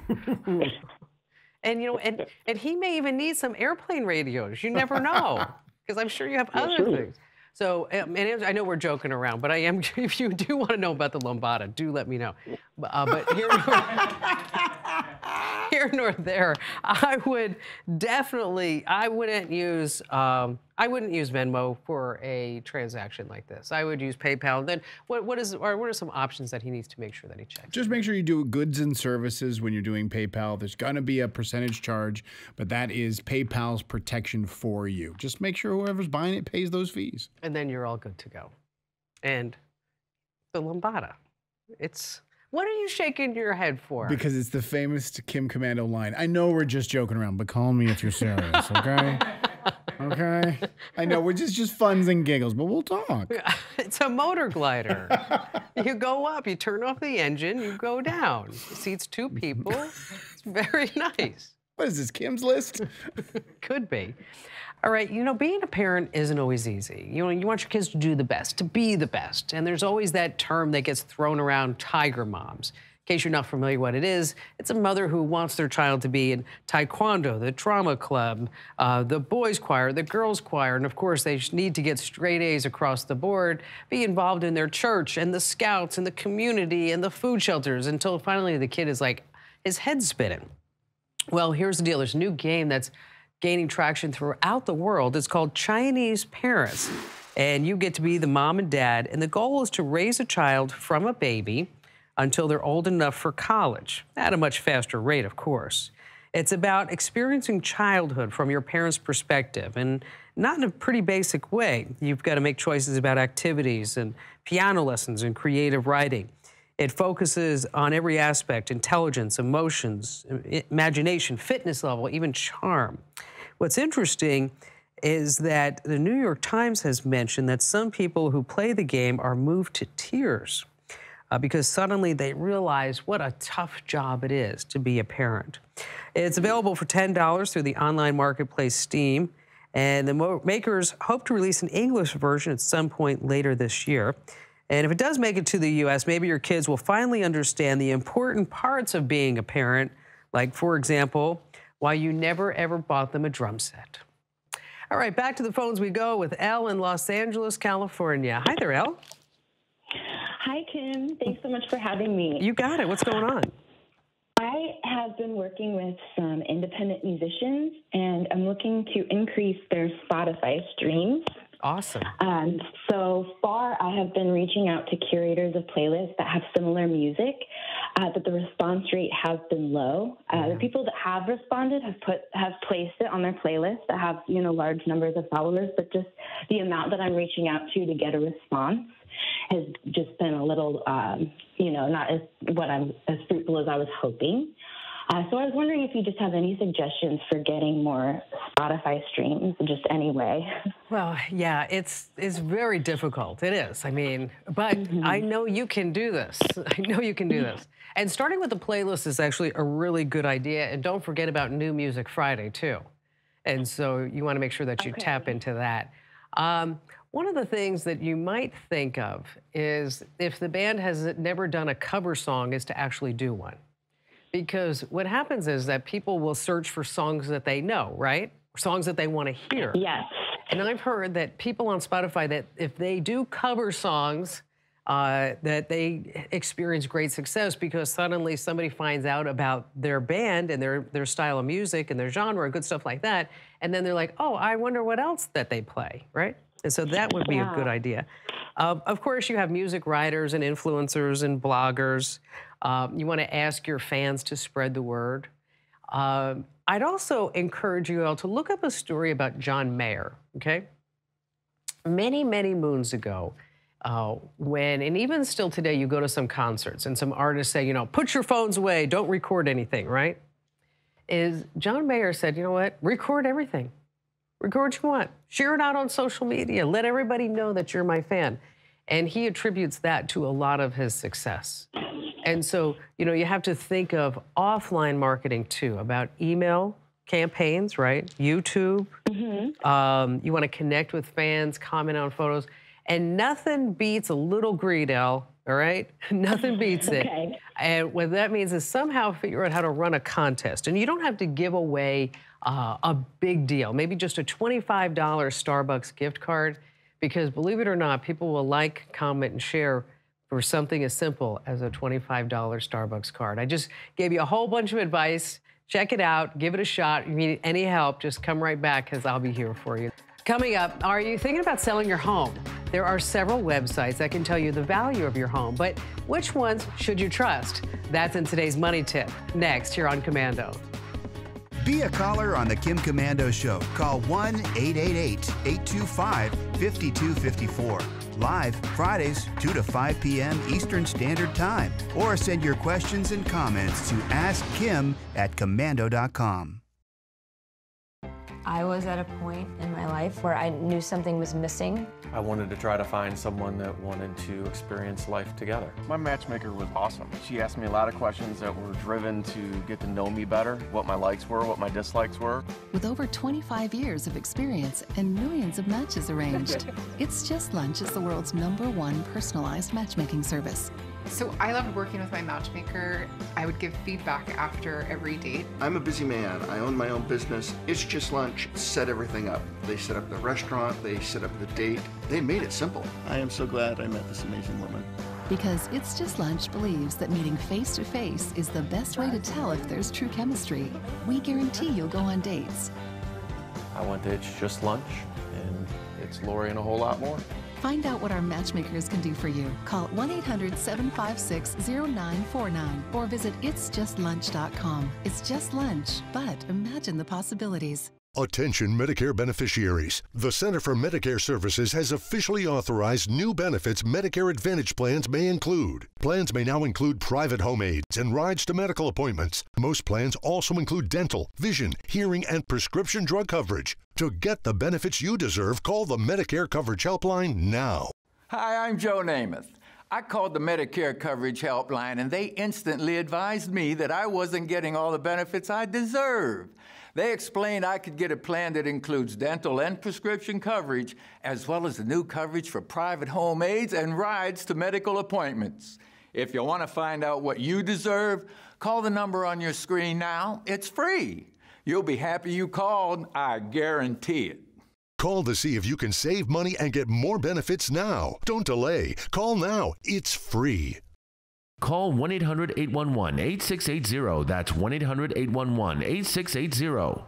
S1: And, you know, and he may even need some airplane radios. You never know, because I'm sure you have other things. So, and I know we're joking around, but I am, if you do want to know about the Lambada, do let me know. But here nor there, I would definitely, I wouldn't use Venmo for a transaction like this. I would use PayPal. Then what are some options that he needs to make sure that he checks?
S19: Just make sure you do goods and services when you're doing PayPal. There's going to be a percentage charge, but that is PayPal's protection for you. Just make sure whoever's buying it pays those fees.
S1: And then you're all good to go. And the Lambada, it's... What are you shaking your head for?
S19: Because it's the famous Kim Komando line. I know we're just joking around, but call me if you're serious, okay? Okay? I know we're just funs and giggles, but we'll talk.
S1: It's a motor glider. You go up, you turn off the engine, you go down. It seats 2 people. It's very nice.
S19: What is this, Kim's List?
S1: Could be. All right, you know, being a parent isn't always easy. You know, you want your kids to do the best, to be the best. And there's always that term that gets thrown around, tiger moms. In case you're not familiar what it is, it's a mother who wants their child to be in taekwondo, the drama club, the boys choir, the girls choir, and of course they need to get straight A's across the board, be involved in their church and the scouts and the community and the food shelters until finally the kid is like, his head's spinning. Well, here's the deal. There's a new game that's gaining traction throughout the world. It's called Chinese Parents. And you get to be the mom and dad. And the goal is to raise a child from a baby until they're old enough for college, at a much faster rate, of course. It's about experiencing childhood from your parents' perspective, and not in a pretty basic way. You've got to make choices about activities and piano lessons and creative writing. It focuses on every aspect: intelligence, emotions, imagination, fitness level, even charm. What's interesting is that the New York Times has mentioned that some people who play the game are moved to tears because suddenly they realize what a tough job it is to be a parent. It's available for $10 through the online marketplace Steam, and the makers hope to release an English version at some point later this year. And if it does make it to the U.S., maybe your kids will finally understand the important parts of being a parent, like, for example, why you never, ever bought them a drum set. All right, back to the phones we go with Elle in Los Angeles, California. Hi there, Elle.
S20: Hi, Kim. Thanks so much for having me.
S1: You got it. What's going on?
S20: I have been working with some independent musicians, and I'm looking to increase their Spotify streams.
S1: Awesome.
S20: So far, I have been reaching out to curators of playlists that have similar music, but the response rate has been low. The people that have responded have placed it on their playlist that have, you know, large numbers of followers, but just the amount that I'm reaching out to get a response has just been a little, you know, not as fruitful as I was hoping. So I was wondering if you just have any suggestions for getting more Spotify streams, just any way.
S1: Well, yeah, it's very difficult. It is. I mean, but I know you can do this. I know you can do this. And starting with the playlist is actually a really good idea. And don't forget about New Music Friday, too. And so you want to make sure that you tap into that. One of the things that you might think of is if the band has never done a cover song is to actually do one. Because what happens is that people will search for songs that they know, right? Songs that they want to hear.
S20: Yes.
S1: And I've heard that people on Spotify, that if they do cover songs, that they experience great success because suddenly somebody finds out about their band and their style of music and their genre and good stuff like that. And then they're like, oh, I wonder what else that they play, right? And so that would be a good idea. Of course, you have music writers and influencers and bloggers. You want to ask your fans to spread the word. I'd also encourage you all to look up a story about John Mayer, okay? Many, many moons ago, and even still today, you go to some concerts and some artists say, you know, put your phones away, don't record anything, right? John Mayer said, you know what, record everything. Record what you want. Share it out on social media. Let everybody know that you're my fan. And he attributes that to a lot of his success. And so, you know, you have to think of offline marketing too, about email, campaigns, right? YouTube. You want to connect with fans, comment on photos, and nothing beats a little greed, Elle, all right? Nothing beats it.
S20: Okay.
S1: And what that means is somehow figure out how to run a contest. And you don't have to give away a big deal, maybe just a $25 Starbucks gift card, because believe it or not, people will like, comment, and share for something as simple as a $25 Starbucks card. I just gave you a whole bunch of advice. Check it out, give it a shot. If you need any help, just come right back because I'll be here for you. Coming up, are you thinking about selling your home? There are several websites that can tell you the value of your home, but which ones should you trust? That's in today's Money Tip, next here on Komando.
S21: Be a caller on the Kim Komando Show. Call 1-888-825-5254. Live Fridays, 2 to 5 p.m. Eastern Standard Time. Or send your questions and comments to askkim@komando.com.
S22: I was at a point in my life where I knew something was missing.
S23: I wanted to try to find someone that wanted to experience life together. My matchmaker was awesome. She asked me a lot of questions that were driven to get to know me better, what my likes were, what my dislikes were.
S24: With over 25 years of experience and millions of matches arranged, It's Just Lunch is the world's #1 personalized matchmaking service.
S25: So I loved working with my matchmaker. I would give feedback after every date.
S26: I'm a busy man. I own my own business. It's Just Lunch set everything up. They set up the restaurant, they set up the date. They made it simple. I am so glad I met this amazing woman.
S24: Because It's Just Lunch believes that meeting face-to-face is the best way to tell if there's true chemistry. We guarantee you'll go on dates.
S23: I went to It's Just Lunch, and it's Lori and a whole lot more.
S24: Find out what our matchmakers can do for you. Call 1-800-756-0949 or visit itsjustlunch.com. It's just lunch, but imagine the possibilities.
S8: Attention Medicare beneficiaries. The Center for Medicare Services has officially authorized new benefits Medicare Advantage plans may include. Plans may now include private home aids and rides to medical appointments. Most plans also include dental, vision, hearing, and prescription drug coverage. To get the benefits you deserve, call the Medicare Coverage Helpline now.
S9: Hi, I'm Joe Namath. I called the Medicare Coverage Helpline, and they instantly advised me that I wasn't getting all the benefits I deserve. They explained I could get a plan that includes dental and prescription coverage, as well as the new coverage for private home aids and rides to medical appointments. If you want to find out what you deserve, call the number on your screen now. It's free. You'll be happy you called, I guarantee it.
S8: Call to see if you can save money and get more benefits now. Don't delay. Call now. It's free.
S4: Call 1-800-811-8680. That's 1-800-811-8680.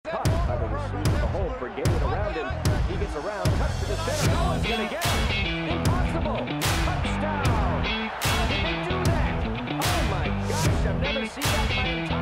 S27: By the receiver, the home for Galen around him. He gets around, cuts to the center. No one's going to get it. Impossible. Touchdown. How did they do that? Oh, my gosh. I've never seen that in my entire life.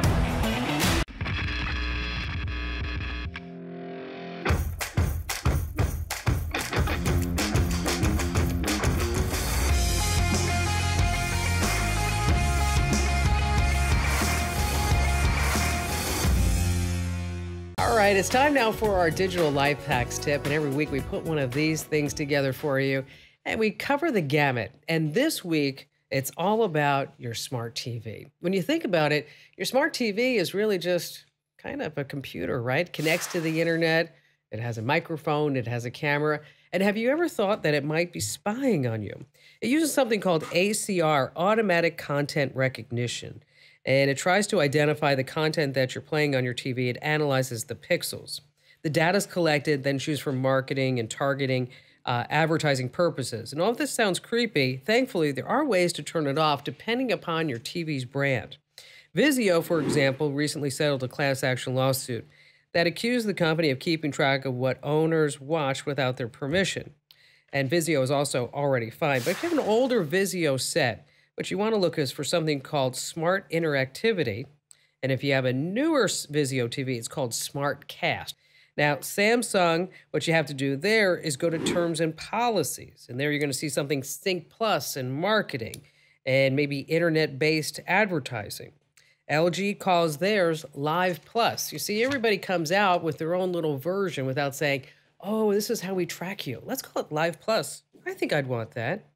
S1: All right, it's time now for our digital life hacks tip. And every week we put one of these things together for you and we cover the gamut. And this week, it's all about your smart TV. When you think about it, your smart TV is really just kind of a computer, right? Connects to the internet. It has a microphone. It has a camera. And have you ever thought that it might be spying on you? It uses something called ACR, Automatic Content Recognition. And it tries to identify the content that you're playing on your TV. It analyzes the pixels. The data is collected, then used for marketing and targeting, advertising purposes. And all of this sounds creepy. Thankfully, there are ways to turn it off depending upon your TV's brand. Vizio, for example, recently settled a class action lawsuit that accused the company of keeping track of what owners watch without their permission. And Vizio is also already fined. But if you have an older Vizio set, what you want to look is for something called Smart Interactivity. And if you have a newer Vizio TV, it's called Smart Cast. Now, Samsung, what you have to do there is go to Terms and Policies. And there you're going to see something Sync Plus and marketing and maybe internet-based advertising. LG calls theirs Live Plus. You see, everybody comes out with their own little version without saying, oh, this is how we track you. Let's call it Live Plus. I think I'd want that.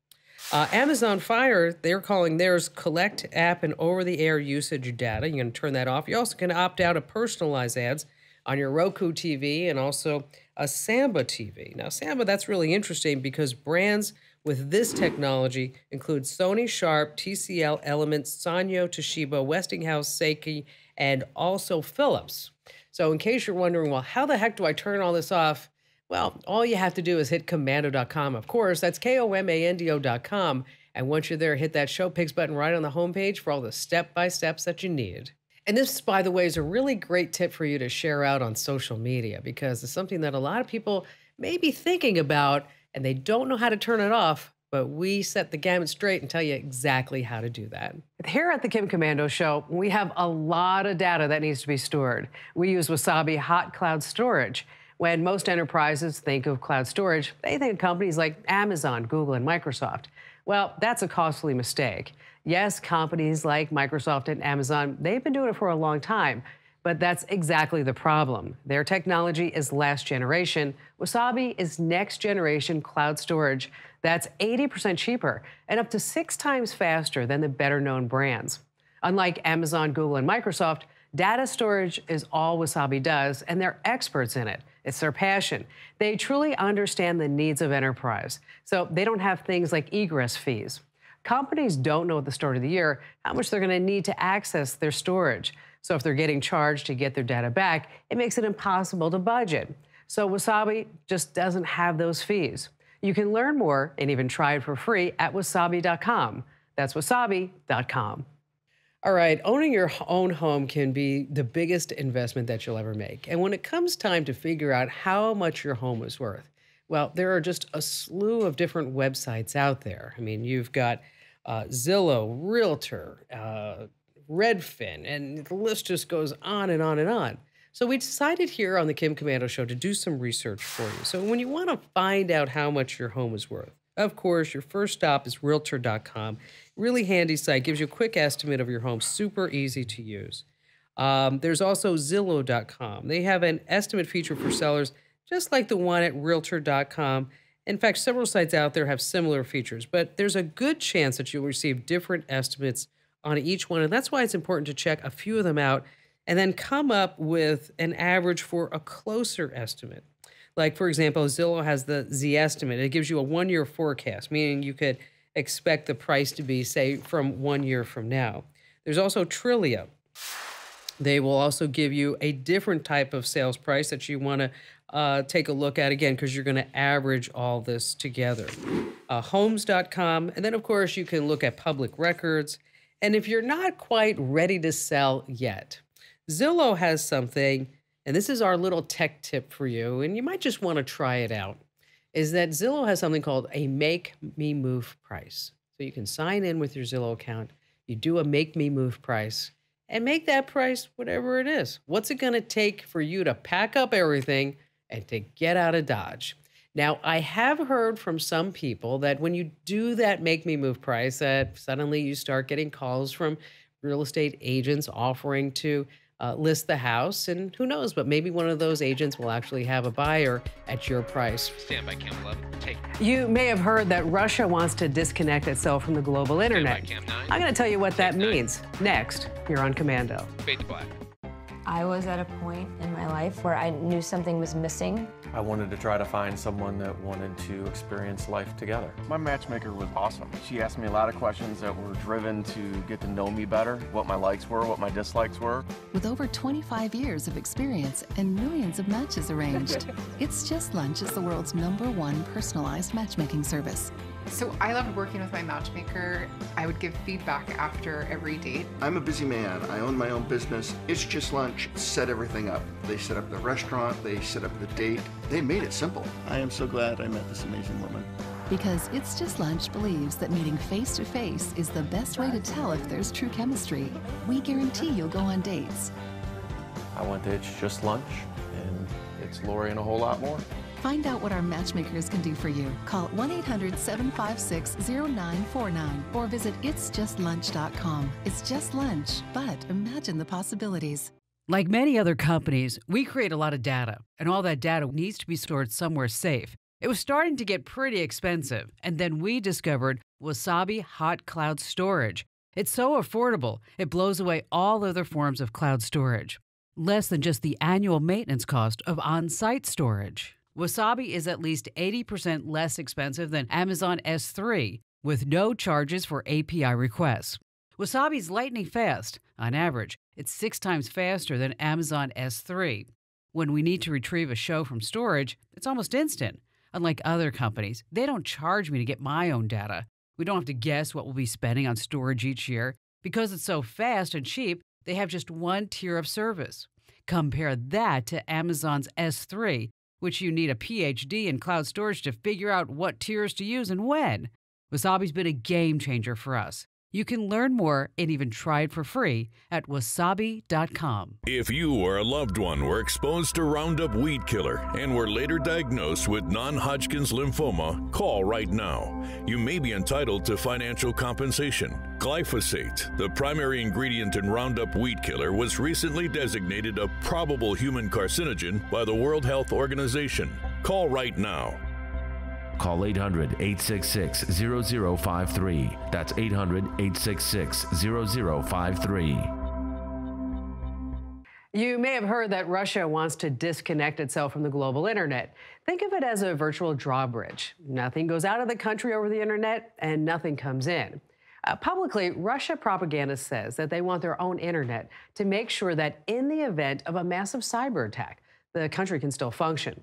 S1: Amazon Fire, they're calling theirs collect app and over-the-air usage data. You're going to turn that off. You're also going to opt out of personalized ads on your Roku TV and also a Samba TV. Now, Samba, that's really interesting because brands with this technology include Sony, Sharp, TCL, Element, Sanyo, Toshiba, Westinghouse, Seiki, and also Philips. So in case you're wondering, well, how the heck do I turn all this off? Well, all you have to do is hit komando.com. Of course, that's komando.com. And once you're there, hit that Show Pigs button right on the homepage for all the step-by-steps that you need. And this, by the way, is a really great tip for you to share out on social media because it's something that a lot of people may be thinking about and they don't know how to turn it off, but we set the gamut straight and tell you exactly how to do that. Here at the Kim Komando Show, we have a lot of data that needs to be stored. We use Wasabi Hot Cloud Storage. When most enterprises think of cloud storage, they think of companies like Amazon, Google, and Microsoft. Well, that's a costly mistake. Yes, companies like Microsoft and Amazon, they've been doing it for a long time, but that's exactly the problem. Their technology is last generation. Wasabi is next generation cloud storage that's 80% cheaper and up to 6 times faster than the better known brands. Unlike Amazon, Google, and Microsoft, data storage is all Wasabi does, and they're experts in it. It's their passion. They truly understand the needs of enterprise, so they don't have things like egress fees. Companies don't know at the start of the year how much they're going to need to access their storage. So if they're getting charged to get their data back, it makes it impossible to budget. So Wasabi just doesn't have those fees. You can learn more and even try it for free at wasabi.com. That's wasabi.com. All right, owning your own home can be the biggest investment that you'll ever make. And when it comes time to figure out how much your home is worth, well, there are just a slew of different websites out there. I mean, you've got Zillow, Realtor, Redfin, and the list just goes on and on and on. So we decided here on the Kim Komando Show to do some research for you. So when you want to find out how much your home is worth, of course, your first stop is Realtor.com. Really handy site, gives you a quick estimate of your home, super easy to use. There's also Zillow.com. They have an estimate feature for sellers just like the one at Realtor.com. In fact, several sites out there have similar features, but there's a good chance that you'll receive different estimates on each one, and that's why it's important to check a few of them out and then come up with an average for a closer estimate. Like, for example, Zillow has the Z-estimate. It gives you a one-year forecast, meaning you could expect the price to be, say, from 1 year from now. There's also Trillia. They will also give you a different type of sales price that you want to take a look at, again, because you're going to average all this together. Homes.com, and then, of course, you can look at public records. And if you're not quite ready to sell yet, Zillow has something, and this is our little tech tip for you, and you might just want to try it out, is that Zillow has something called a Make Me Move price. So you can sign in with your Zillow account, you do a Make Me Move price, and make that price whatever it is. What's it going to take for you to pack up everything and to get out of Dodge? Now, I have heard from some people that when you do that Make Me Move price, that suddenly you start getting calls from real estate agents offering to list the house, and who knows, but maybe one of those agents will actually have a buyer at your price.
S2: Stand by, Cam 11. Take.
S1: You may have heard that Russia wants to disconnect itself from the global internet.
S2: Cam 9.
S1: I'm going to tell you what that means next here on Komando.
S2: Fade to black.
S22: I was at a point in my life where I knew something was missing.
S23: I wanted to try to find someone that wanted to experience life together. My matchmaker was awesome. She asked me a lot of questions that were driven to get to know me better, what my likes were, what my dislikes were.
S24: With over 25 years of experience and millions of matches arranged, It's Just Lunch is the world's #1 personalized matchmaking service.
S25: So I loved working with my matchmaker. I would give feedback after every date.
S26: I'm a busy man. I own my own business. It's Just Lunch set everything up. They set up the restaurant, they set up the date. They made it simple. I am so glad I met this amazing woman.
S24: Because It's Just Lunch believes that meeting face-to-face is the best way to tell if there's true chemistry. We guarantee you'll go on dates.
S23: I went to It's Just Lunch, and it's Lori and a whole lot more.
S24: Find out what our matchmakers can do for you. Call 1-800-756-0949 or visit itsjustlunch.com. It's just lunch, but imagine the possibilities.
S1: Like many other companies, we create a lot of data, and all that data needs to be stored somewhere safe. It was starting to get pretty expensive, and then we discovered Wasabi Hot Cloud Storage. It's so affordable, it blows away all other forms of cloud storage. Less than just the annual maintenance cost of on-site storage. Wasabi is at least 80% less expensive than Amazon S3, with no charges for API requests. Wasabi's lightning fast. On average, it's 6 times faster than Amazon S3. When we need to retrieve a show from storage, it's almost instant. Unlike other companies, they don't charge me to get my own data. We don't have to guess what we'll be spending on storage each year. Because it's so fast and cheap, they have just one tier of service. Compare that to Amazon's S3, which you need a PhD in cloud storage to figure out what tiers to use and when. Wasabi's been a game changer for us. You can learn more and even try it for free at wasabi.com.
S2: If you or a loved one were exposed to Roundup weed killer and were later diagnosed with non-Hodgkin's lymphoma, call right now. You may be entitled to financial compensation. Glyphosate, the primary ingredient in Roundup weed killer, was recently designated a probable human carcinogen by the World Health Organization. Call right now.
S4: Call 800-866-0053. That's 800-866-0053.
S1: You may have heard that Russia wants to disconnect itself from the global internet. Think of it as a virtual drawbridge. Nothing goes out of the country over the internet, and nothing comes in. Publicly, Russia propaganda says that they want their own internet to make sure that in the event of a massive cyber attack, the country can still function.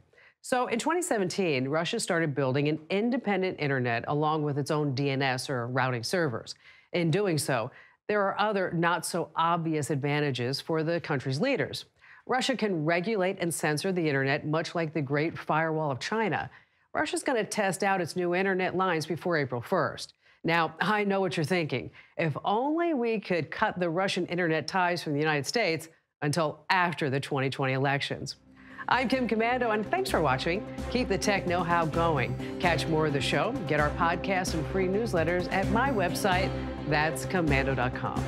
S1: So in 2017, Russia started building an independent internet along with its own DNS or routing servers. In doing so, there are other not so obvious advantages for the country's leaders. Russia can regulate and censor the internet much like the Great Firewall of China. Russia's going to test out its new internet lines before April 1st. Now, I know what you're thinking. If only we could cut the Russian internet ties from the United States until after the 2020 elections. I'm Kim Komando, and thanks for watching. Keep the tech know-how going. Catch more of the show, get our podcasts and free newsletters at my website, that's komando.com.